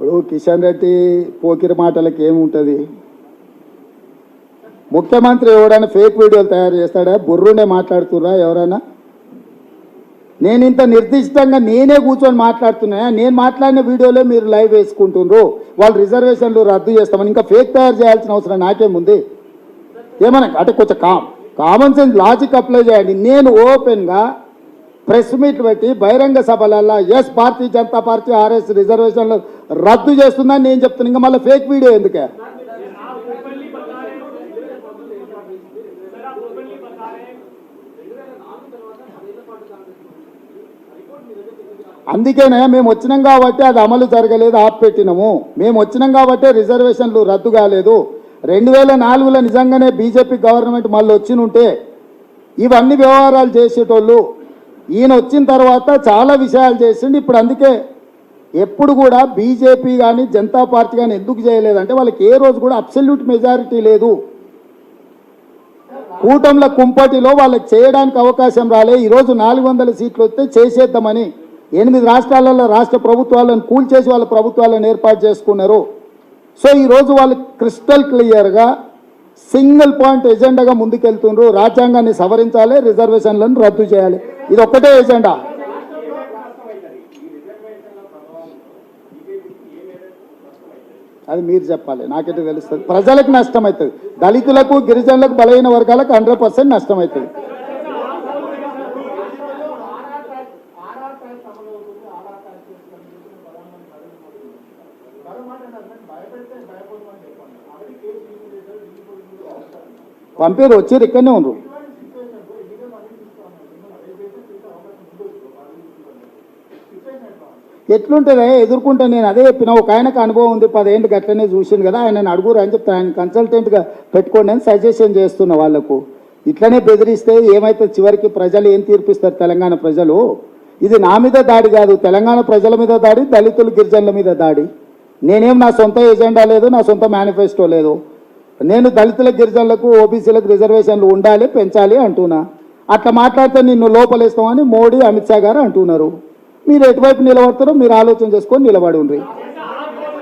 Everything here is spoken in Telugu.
ఇప్పుడు కిషన్ రెడ్డి పోకిరి మాటలకి ఏముంటుంది? ముఖ్యమంత్రి ఎవరైనా ఫేక్ వీడియోలు తయారు చేస్తాడా? బుర్రునే మాట్లాడుతుర్రా ఎవరైనా? నేను ఇంత నిర్దిష్టంగా నేనే కూర్చొని మాట్లాడుతున్నా. నేను మాట్లాడిన వీడియోలే మీరు లైవ్ వేసుకుంటుండ్రు. వాళ్ళు రిజర్వేషన్లు రద్దు చేస్తామని ఇంకా ఫేక్ తయారు చేయాల్సిన అవసరం నాకేముంది? ఏమన్నా అంటే కొంచెం కామన్ సెన్స్ లాజిక్ అప్లై చేయండి. నేను ఓపెన్గా ప్రెస్ మీట్ పెట్టి బహిరంగ సభలల్లో yes Bharatiya Janata party RS రిజర్వేషన్లు రద్దు చేస్తుందని నేను చెప్తున్నాను. ఇంకా మళ్ళీ ఫేక్ వీడియో ఎందుకే? అందుకేనే మేము వచ్చినాం కాబట్టి అది అమలు జరగలేదు, ఆపిపెట్టినాము. మేము వచ్చినాం కాబట్టి రిజర్వేషన్లు రద్దు కాలేదు. 2004లో నిజంగానే బీజేపీ గవర్నమెంట్ మళ్ళీ వచ్చినుంటే ఇవన్నీ వ్యవహారాలు చేసేటోళ్ళు. ఈయన వచ్చిన తర్వాత చాలా విషయాలు చేసిండు. ఇప్పుడు అందుకే ఎప్పుడు కూడా బీజేపీ కానీ జనతా పార్టీ కానీ ఎందుకు చేయలేదంటే వాళ్ళకి ఏ రోజు కూడా అబ్సల్యూట్ మెజారిటీ లేదు. కూటమిల కుంపటిలో వాళ్ళకి చేయడానికి అవకాశం రాలే. ఈరోజు 400 సీట్లు వస్తే చేసేద్దామని 8 రాష్ట్రాలలో రాష్ట్ర ప్రభుత్వాలను కూల్చేసి వాళ్ళ ప్రభుత్వాలను ఏర్పాటు చేసుకున్నారు. సో ఈరోజు వాళ్ళు క్రిస్టల్ క్లియర్గా సింగిల్ పాయింట్ ఎజెండాగా ముందుకెళ్తున్నారు. రాజ్యాంగాన్ని సవరించాలి, రిజర్వేషన్లను రద్దు చేయాలి. ఇది ఒక్కటే ఎజెండా. అది మీరు చెప్పాలి, నాకైతే తెలుస్తుంది. ప్రజలకు నష్టం అవుతుంది, దళితులకు గిరిజనులకు బలహీన వర్గాలకు 100% నష్టం అవుతుంది. పంపారు, వచ్చారు, ఇక్కడనే ఉన్నారు. ఎట్లుంటుందా ఎదుర్కొంటా? నేను అదే చెప్పిన. ఒక ఆయనకు అనుభవం ఉంది, 10 ఏళ్ళు గట్లనే చూసింది కదా, ఆయన అడుగురు అని చెప్తే ఆయన కన్సల్టెంట్గా పెట్టుకోండి అని సజెషన్ చేస్తున్న వాళ్ళకు. ఇట్లనే బెదిరిస్తే ఏమైతే చివరికి ప్రజలు ఏం తీర్పిస్తారు? తెలంగాణ ప్రజలు. ఇది నా మీద దాడి కాదు, తెలంగాణ ప్రజల మీద దాడి, దళితులు గిరిజనుల మీద దాడి. నేనేం నా సొంత ఎజెండా లేదు, నా సొంత మేనిఫెస్టో లేదు. నేను దళితుల గిరిజనులకు ఓబీసీలకు రిజర్వేషన్లు ఉండాలి, పెంచాలి అంటున్నా. అట్లా మాట్లాడితే నిన్ను లోపలేస్తామని మోడీ అమిత్ షా గారు అంటున్నారు. మీరు ఎటువైపు నిలబడతారో మీరు ఆలోచన చేసుకొని నిలబడి ఉండ్రి.